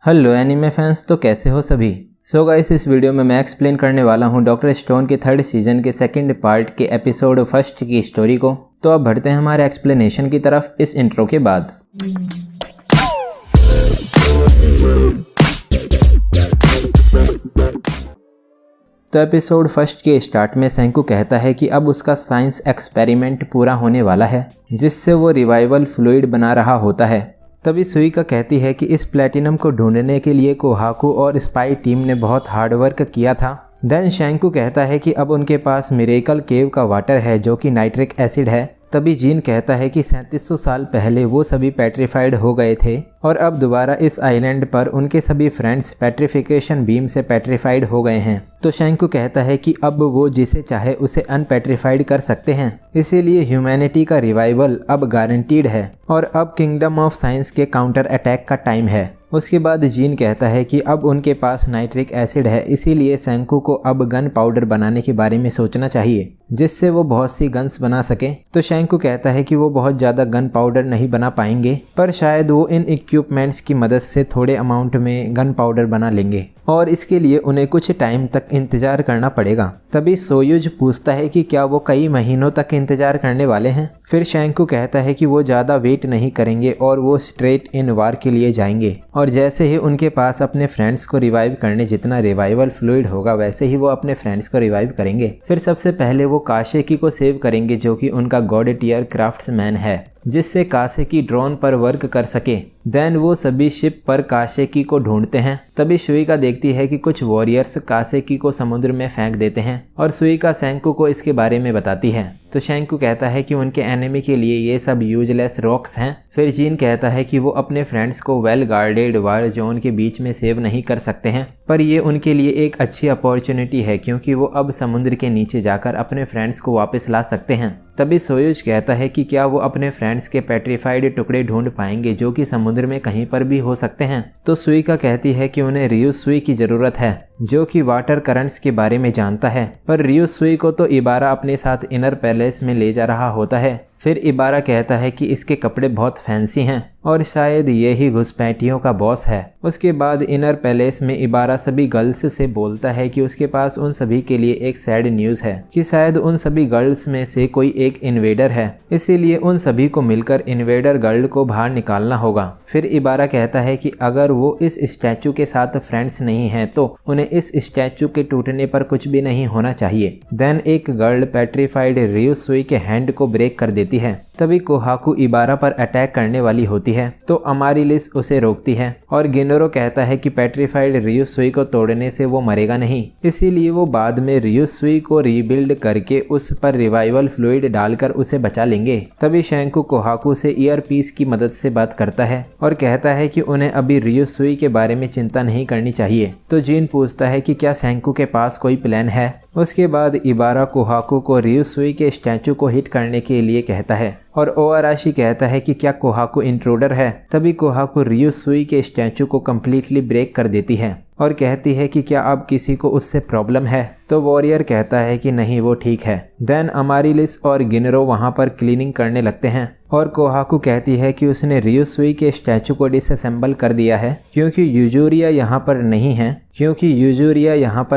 Hello anime fans, तो कैसे हो सभी। सो गाइस, इस वीडियो में मैं एक्सप्लेन करने वाला हूँ डॉक्टर स्टोन के थर्ड सीजन के सेकंड पार्ट के एपिसोड फर्स्ट की स्टोरी को। तो अब बढ़ते हैं हमारे एक्सप्लेनेशन की तरफ इस इंट्रो के बाद। तो एपिसोड फर्स्ट के स्टार्ट में सेंकू कहता है कि अब उसका साइंस एक्सपेरिमेंट पूरा होने वाला है, जिससे वो रिवाइवल फ्लूइड बना रहा होता है। तभी सुइका कहती है कि इस प्लेटिनम को ढूंढने के लिए कोहाकू और स्पाई टीम ने बहुत हार्ड वर्क किया था। देन शैंकू कहता है कि अब उनके पास मिरेकल केव का वाटर है जो कि नाइट्रिक एसिड है। तभी जीन कहता है कि 3700 साल पहले वो सभी पेट्रीफाइड हो गए थे और अब दोबारा इस आइलैंड पर उनके सभी फ्रेंड्स पेट्रिफिकेशन बीम से पेट्रीफाइड हो गए हैं। तो शैंकू कहता है कि अब वो जिसे चाहे उसे अनपेट्रीफाइड कर सकते हैं, इसीलिए ह्यूमैनिटी का रिवाइवल अब गारंटीड है और अब किंगडम ऑफ साइंस के काउंटर अटैक का टाइम है। उसके बाद जीन कहता है कि अब उनके पास नाइट्रिक एसिड है, इसीलिए शैंकू को अब गन पाउडर बनाने के बारे में सोचना चाहिए, जिससे वो बहुत सी गन्स बना सके। तो शैंकू कहता है कि वो बहुत ज़्यादा गन पाउडर नहीं बना पाएंगे, पर शायद वो इन इक्विपमेंट्स की मदद से थोड़े अमाउंट में गन पाउडर बना लेंगे और इसके लिए उन्हें कुछ टाइम तक इंतजार करना पड़ेगा। तभी सोयुज पूछता है कि क्या वो कई महीनों तक इंतजार करने वाले हैं। फिर शैंकू कहता है कि वो ज़्यादा वेट नहीं करेंगे और वो स्ट्रेट इन वार के लिए जाएंगे और जैसे ही उनके पास अपने फ्रेंड्स को रिवाइव करने जितना रिवाइवल फ्लूइड होगा, वैसे ही वो अपने फ्रेंड्स को रिवाइव करेंगे। फिर सबसे पहले वो काशेकी को सेव करेंगे, जो कि उनका गॉड टियर क्राफ्ट्समैन है, जिससे काशेकी ड्रोन पर वर्क कर सके। देन वो सभी शिप पर काशेकी को ढूंढते हैं। तभी सुइका देखती है कि कुछ वॉरियर्स काशेकी को समुद्र में फेंक देते हैं और सुइका शैंकू को इसके बारे में बताती है। तो शैंकू कहता है कि उनके एनिमी के लिए ये सब यूजलेस रॉक्स हैं। फिर जीन कहता है कि वो अपने फ्रेंड्स को वेल गार्डेड वार जोन के बीच में सेव नहीं कर सकते हैं, पर ये उनके लिए एक अच्छी अपॉर्चुनिटी है क्योंकि वो अब समुद्र के नीचे जाकर अपने फ्रेंड्स को वापस ला सकते हैं। तभी सोयुज कहता है कि क्या वो अपने फ्रेंड्स के पेट्रीफाइड टुकड़े ढूंढ पाएंगे जो कि समुद्र में कहीं पर भी हो सकते हैं। तो सुइका कहती है कि उन्हें रियुसुई की जरूरत है, जो कि वाटर करंट्स के बारे में जानता है, पर रियुसुई को तो इबारा अपने साथ इनर पैलेस में ले जा रहा होता है। फिर इबारा कहता है कि इसके कपड़े बहुत फैंसी हैं और शायद ये ही घुसपैठियों का बॉस है। उसके बाद इनर पैलेस में इबारा सभी गर्ल्स से बोलता है कि उसके पास उन सभी के लिए एक सैड न्यूज़ है कि शायद उन सभी गर्ल्स में से कोई एक इन्वेडर है, इसीलिए उन सभी को मिलकर इन्वेडर गर्ल को बाहर निकालना होगा। फिर इबारा कहता है कि अगर वो इस स्टैचू के साथ फ्रेंड्स नहीं हैं तो उन्हें इस स्टैचू के टूटने पर कुछ भी नहीं होना चाहिए। देन एक गर्ल पेट्रीफाइड रियुसुई के हैंड को ब्रेक कर देती है। तभी कोहाकू इबारा पर अटैक करने वाली होती है तो अमारिलिस उसे रोकती है और गिनोरो कहता है कि पेट्रीफाइड रियुसुई को तोड़ने से वो मरेगा नहीं, इसीलिए वो बाद में रियुसुई को रीबिल्ड करके उस पर रिवाइवल फ्लूइड डालकर उसे बचा लेंगे। तभी शैंकू कोहाकू से ईयर पीस की मदद से बात करता है और कहता है कि उन्हें अभी रियुसुई के बारे में चिंता नहीं करनी चाहिए। तो जीन पूछता है कि क्या शैंकू के पास कोई प्लान है। उसके बाद इबारा कोहाकू को रियुसुई के स्टैचू को हिट करने के लिए कहता है और ओआराशी कहता है कि क्या कोहाकू इंट्रूडर है। तभी कोहाकू रियुसुई के स्टैचू को कम्प्लीटली ब्रेक कर देती है और कहती है कि क्या अब किसी को उससे प्रॉब्लम है। तो वॉरियर कहता है कि नहीं, वो ठीक है। देन अमारिलिस और गिनरो वहां पर क्लीनिंग करने लगते हैं और कोहाकू कहती है कि उसने रियुसुई के स्टैचू को डिसअसेंबल कर दिया है क्योंकि यूजुरिया यहाँ पर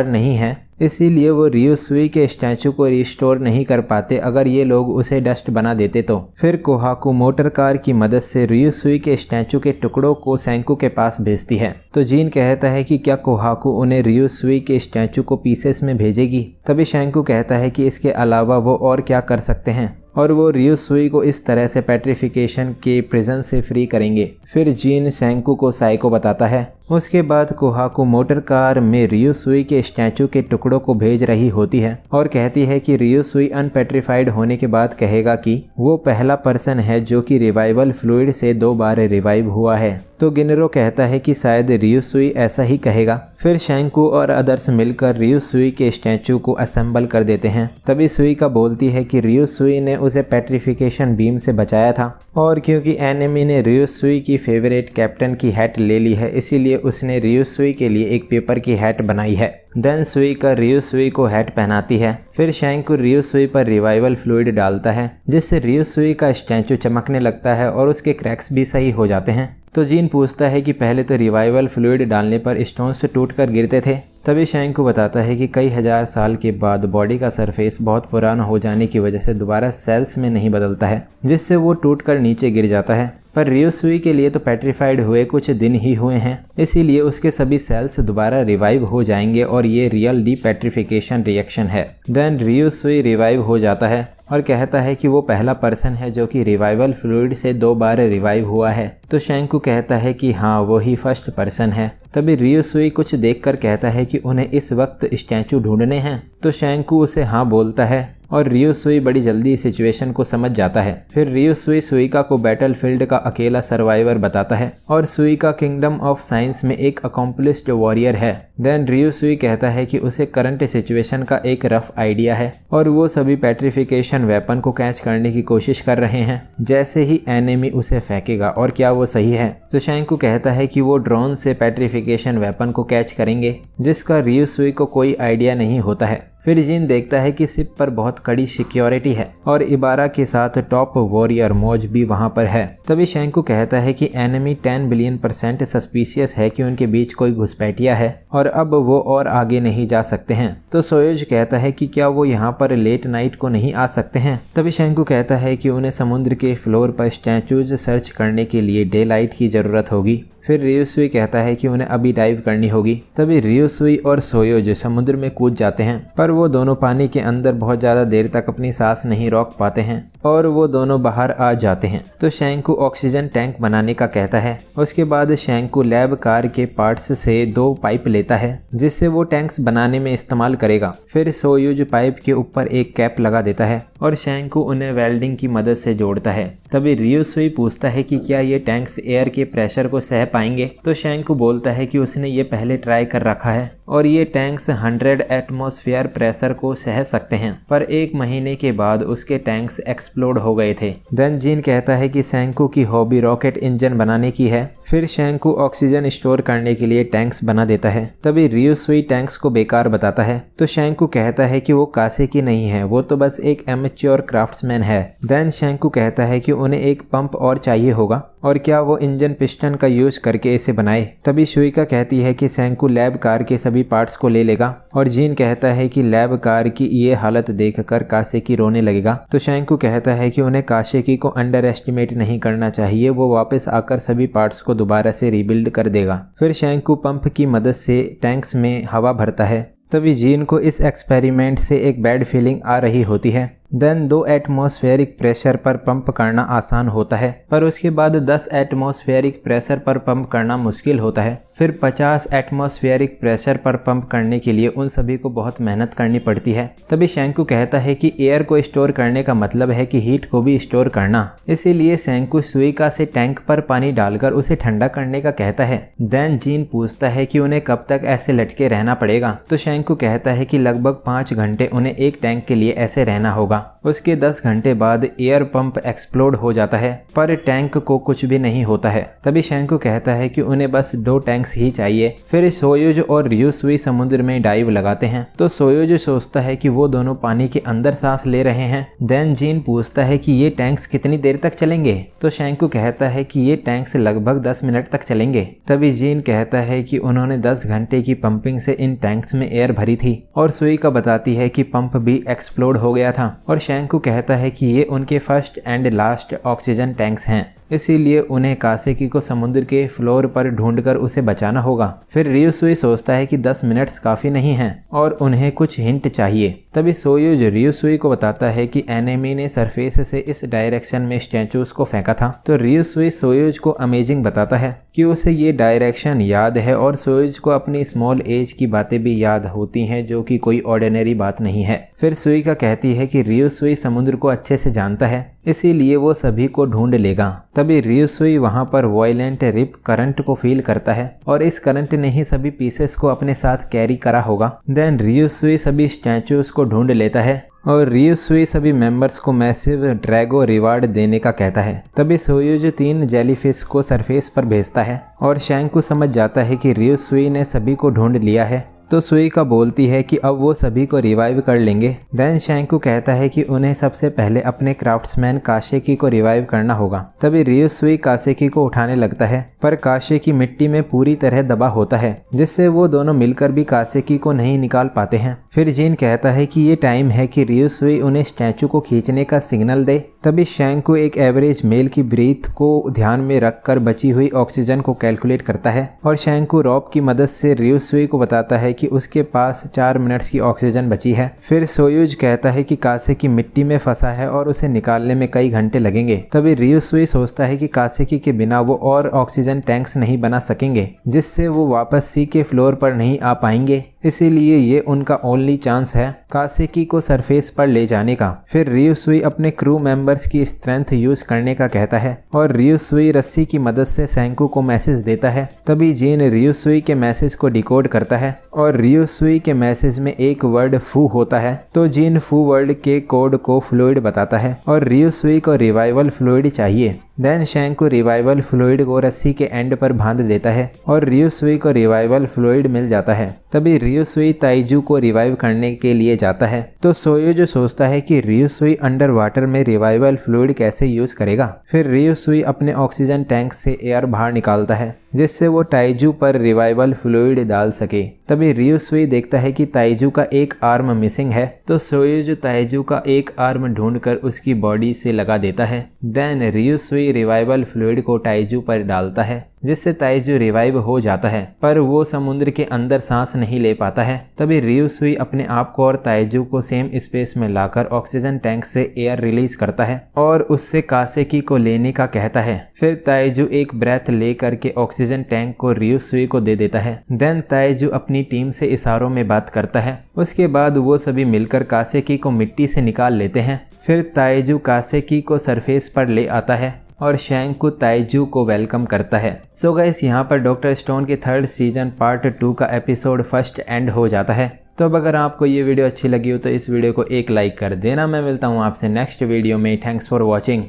नहीं है, इसीलिए वो रियुसुई के स्टैचू को रिस्टोर नहीं कर पाते अगर ये लोग उसे डस्ट बना देते तो। फिर कोहाकू मोटर कार की मदद से रियुसुई के स्टैचू के टुकड़ों को शैंकू के पास भेजती है। तो जीन कहता है कि क्या कोहाकू उन्हें रियुसुई के स्टैचू को पीसेस में भेजेगी। तभी शैंकू कहता है कि इसके अलावा वो और क्या कर सकते हैं और वो रियुसुई को इस तरह से पेट्रिफिकेशन के प्रिजन से फ्री करेंगे। फिर जीन शैंकू को साइको बताता है। उसके बाद कोहाकू मोटर कार में रियुसुई के स्टैचू के टुकड़ों को भेज रही होती है और कहती है कि रियुसुई अनपेट्रीफाइड होने के बाद कहेगा कि वो पहला पर्सन है जो कि रिवाइवल फ्लूइड से 2 बार रिवाइव हुआ है। तो गिनरो कहता है कि शायद रियुसुई ऐसा ही कहेगा। फिर शैंकू और अदर्स मिलकर रियुसुई के स्टैचू को असेंबल कर देते हैं। तभी सुइका बोलती है कि रियुसुई ने उसे पेट्रिफिकेशन बीम से बचाया था और क्योंकि एनिमी ने रियुसुई की फेवरेट कैप्टन की हैट ले ली है, इसीलिए उसने रियुसुई के लिए एक पेपर की हैट बनाई है। देन सुइका रियुसुई को हैट पहनाती है। फिर शैंकू रियुसुई पर रिवाइवल फ्लूइड डालता है जिससे रियुसुई का स्टैचू चमकने लगता है और उसके क्रैक्स भी सही हो जाते हैं। तो जीन पूछता है कि पहले तो रिवाइवल फ्लूइड डालने पर स्टोन्स टूटकर गिरते थे। तभी शैंकू बताता है कि कई हजार साल के बाद बॉडी का सरफेस बहुत पुराना हो जाने की वजह से दोबारा सेल्स में नहीं बदलता है, जिससे वो टूटकर नीचे गिर जाता है। पर रियोसुई के लिए तो पेट्रीफाइड हुए कुछ दिन ही हुए हैं, इसीलिए उसके सभी सेल्स दोबारा रिवाइव हो जाएंगे और ये रियल डीपेट्रिफिकेशन रिएक्शन है। देन रियोसुई रिवाइव हो जाता है और कहता है कि वो पहला पर्सन है जो कि रिवाइवल फ्लूइड से 2 बार रिवाइव हुआ है। तो शैंकू कहता है कि हाँ, वो ही फर्स्ट पर्सन है। तभी रियोसुई कुछ देखकर कहता है कि उन्हें इस वक्त स्टैचू ढूंढने हैं। तो शैंकू उसे हाँ बोलता है और रियोसुई बड़ी जल्दी सिचुएशन को समझ जाता है। फिर रियोसुई सुइका को बैटलफील्ड का अकेला सर्वाइवर बताता है और सुइका किंगडम ऑफ साइंस में एक अकॉम्प्लिश्ड वॉरियर है। देन रियोसुई कहता है कि उसे करंट सिचुएशन का एक रफ आइडिया है और वो सभी पेट्रिफिकेशन वेपन को कैच करने की कोशिश कर रहे हैं जैसे ही एनिमी उसे फेंकेगा। और क्या वो सही है? तो शैंकू कहता है कि वो ड्रोन से पेट्रिफिकेशन वेपन को कैच करेंगे, जिसका रियोसुई को कोई आइडिया नहीं होता है। फिर जीन देखता है कि शिप पर बहुत कड़ी सिक्योरिटी है और इबारा के साथ टॉप वॉरियर मोज भी वहां पर है। तभी शैंकू कहता है कि एनिमी 10 बिलियन% सस्पिशियस है कि उनके बीच कोई घुसपैठिया है और अब वो और आगे नहीं जा सकते हैं। तो सोयोज कहता है कि क्या वो यहाँ पर लेट नाइट को नहीं आ सकते हैं। तभी शैंकू कहता है कि उन्हें समुद्र के फ्लोर पर स्टैचूज सर्च करने के लिए डे लाइट की जरूरत होगी। फिर रियोसुई कहता है कि उन्हें अभी डाइव करनी होगी। तभी रियोसुई और सोयोज समुद्र में कूद जाते हैं, पर वो दोनों पानी के अंदर बहुत ज्यादा देर तक अपनी सांस नहीं रोक पाते हैं और वो दोनों बाहर आ जाते हैं। तो शैंकू ऑक्सीजन टैंक बनाने का कहता है। उसके बाद शैंकू लैब कार के पार्ट्स से 2 पाइप लेता है जिससे वो टैंक्स बनाने में इस्तेमाल करेगा। फिर सोयूज पाइप के ऊपर एक कैप लगा देता है और शैंकू उन्हें वेल्डिंग की मदद से जोड़ता है। तभी रियोसुई पूछता है कि क्या ये टैंक्स एयर के प्रेशर को सह पाएंगे। तो शैंकू बोलता है कि उसने ये पहले ट्राई कर रखा है और ये टैंक्स 100 एटमॉस्फेयर प्रेशर को सह सकते हैं, पर 1 महीने के बाद उसके टैंक्स एक्सप्लोड हो गए थे। देन जीन कहता है कि शैंकू की हॉबी रॉकेट इंजन बनाने की है। फिर शैंकू ऑक्सीजन स्टोर करने के लिए टैंक्स बना देता है। तभी रियोसुई टैंक्स को बेकार बताता है। तो शैंकू कहता है कि वो कासेकी नहीं है, वो तो बस एक एमेच्योर क्राफ्ट्समैन है। देन शैंकू कहता है कि उन्हें एक पंप और चाहिए होगा और क्या वो इंजन पिस्टन का यूज करके इसे बनाए। तभी शुइका कहती है कि शैंकू लैब कार के सभी पार्ट्स को ले लेगा और जीन कहता है कि लैब कार की ये हालत देखकर कासेकी रोने लगेगा। तो शैंकू कहता है कि उन्हें कासेकी को अंडर एस्टिमेट नहीं करना चाहिए, वो वापस आकर सभी पार्ट्स को दोबारा से रीबिल्ड कर देगा। फिर शैंकू पंप की मदद से टैंक्स में हवा भरता है। तभी जीन को इस एक्सपेरिमेंट से एक बैड फीलिंग आ रही होती है। देन 2 एटमॉस्फेरिक प्रेशर पर पंप करना आसान होता है, पर उसके बाद 10 एटमॉस्फेरिक प्रेशर पर पंप करना मुश्किल होता है। फिर 50 एटमॉस्फेरिक प्रेशर पर पंप करने के लिए उन सभी को बहुत मेहनत करनी पड़ती है। तभी शैंकू कहता है कि एयर को स्टोर करने का मतलब है कि हीट को भी स्टोर करना, इसीलिए शैंकू सुइका से टैंक पर पानी डालकर उसे ठंडा करने का कहता है। देन जीन पूछता है कि उन्हें कब तक ऐसे लटके रहना पड़ेगा। तो शैंकू कहता है कि लगभग 5 घंटे उन्हें एक टैंक के लिए ऐसे रहना होगा। उसके 10 घंटे बाद एयर पंप एक्सप्लोड हो जाता है, पर टैंक को कुछ भी नहीं होता है। तभी शैंकू कहता है कि उन्हें बस 2 टैंक्स ही चाहिए। फिर सोयुज और रियोसुई समुद्र में डाइव लगाते हैं। तो सोयुज सोचता है कि वो दोनों पानी के अंदर सांस ले रहे हैं। देन जीन पूछता है कि ये टैंक्स कितनी देर तक चलेंगे। तो शैंकू कहता है कि ये टैंक्स लगभग 10 मिनट तक चलेंगे। तभी जीन कहता है कि उन्होंने 10 घंटे की पंपिंग से इन टैंक्स में एयर भरी थी और सुइका बताती है कि पंप भी एक्सप्लोड हो गया था। और शैंकू कहता है कि ये उनके first and last oxygen tanks हैं, इसीलिए उन्हें कासेकी को समुद्र के फ्लोर पर ढूंढकर उसे बचाना होगा। फिर रियोसुई सोचता है कि 10 मिनट्स काफी नहीं हैं और उन्हें कुछ हिंट चाहिए। तभी सोयुज रियोसुई को बताता है कि एनिमी ने सरफेस से इस डायरेक्शन में स्टैचूज को फेंका था। तो रियोसुई सोयुज को अमेजिंग बताता है कि उसे ये डायरेक्शन याद है और सोयुज को अपनी स्मॉल एज की बातें भी याद होती हैं, जो कि कोई ऑर्डिनरी बात नहीं है। फिर सुइका कहती है कि रियोसुई समुद्र को अच्छे से जानता है, इसीलिए वो सभी को ढूंढ लेगा। तभी रियोसुई वहां पर वायलेंट रिप करंट को फील करता है और इस करंट ने ही सभी पीसेस को अपने साथ कैरी करा होगा। देन रियोसुई सभी स्टैचूज को ढूंढ लेता है और रियोसुई सभी मेंबर्स को मैसिव ड्रैगो रिवार्ड देने का कहता है। तभी सोयुज 3 जेलीफिश को सरफेस पर भेजता है और शैंकू समझ जाता है कि रियोसुई ने सभी को ढूंढ लिया है। तो सुइका बोलती है कि अब वो सभी को रिवाइव कर लेंगे। देन शैंकू कहता है कि उन्हें सबसे पहले अपने क्राफ्ट्समैन कासेकी को रिवाइव करना होगा। तभी रियुसुई कासेकी को उठाने लगता है, पर कासेकी मिट्टी में पूरी तरह दबा होता है, जिससे वो दोनों मिलकर भी कासेकी को नहीं निकाल पाते हैं। फिर जिन कहता है कि ये टाइम है कि रियुसुई उन्हें स्टैचू को खींचने का सिग्नल दे। तभी शैंकू एक एवरेज मेल की ब्रीथ को ध्यान में रखकर बची हुई ऑक्सीजन को कैलकुलेट करता है और शैंकू रॉप की मदद से रियुसुई को बताता है कि उसके पास 4 मिनट्स की ऑक्सीजन बची है। फिर सोयुज कहता है कि कासेकी मिट्टी में फंसा है और उसे निकालने में कई घंटे लगेंगे। तभी रियुसुई सोचता है कि कासेकी के बिना वो और ऑक्सीजन टैंक्स नहीं बना सकेंगे, जिससे वो वापस सी के फ्लोर पर नहीं आ पाएंगे, इसीलिए ये उनका ओनली चांस है कासेकी को सरफेस पर ले जाने का। फिर रियुसुई अपने क्रू मेंबर्स की स्ट्रेंथ यूज करने का कहता है और रियुसुई रस्सी की मदद से शैंकू को मैसेज देता है। तभी जिन रियुसुई के मैसेज को डिकोड करता है और रियुसुई के मैसेज में एक वर्ड फू होता है, तो जिन फू वर्ड के कोड को फ्लूइड बताता है और रियुसुई को रिवाइवल फ्लूइड चाहिए। देन शैंकू रिवाइवल फ्लूइड को रस्सी के एंड पर बांध देता है और रियुसुई को रिवाइवल फ्लूइड मिल जाता है। तभी रियुसुई ताइजू को रिवाइव करने के लिए जाता है, तो सोयुज सोचता है कि रियुसुई अंडर वाटर में रिवाइवल फ्लूइड कैसे यूज करेगा। फिर रियुसुई अपने ऑक्सीजन टैंक से एयर बाहर निकालता है, जिससे वो ताइजू पर रिवाइवल फ्लूइड डाल सके। तभी रियुसुई देखता है कि ताइजू का एक आर्म मिसिंग है, तो सोयुज ताइजू का एक आर्म ढूंढकर उसकी बॉडी से लगा देता है। देन रियुसुई रिवाइवल फ्लूइड को ताइजू पर डालता है, जिससे ताइजू रिवाइव हो जाता है, पर वो समुद्र के अंदर सांस नहीं ले पाता है। तभी रियुसुई अपने आप को और ताइजू को सेम स्पेस में लाकर ऑक्सीजन टैंक से एयर रिलीज करता है और उससे कासेकी को लेने का कहता है। फिर ताइजू एक ब्रेथ लेकर के ऑक्सीजन टैंक को रियुसुई को दे देता है। देन ताइजू अपनी टीम से इशारों में बात करता है। उसके बाद वो सभी मिलकर कासेकी को मिट्टी से निकाल लेते हैं। फिर ताइजू कासेकी को सरफेस पर ले आता है और शैंकू ताइजू को वेलकम करता है। सो गाइस, यहाँ पर डॉक्टर स्टोन के 3rd सीजन पार्ट 2 का एपिसोड फर्स्ट एंड हो जाता है। तो अब अगर आपको ये वीडियो अच्छी लगी हो तो इस वीडियो को एक लाइक कर देना। मैं मिलता हूँ आपसे नेक्स्ट वीडियो में। Thanks for watching.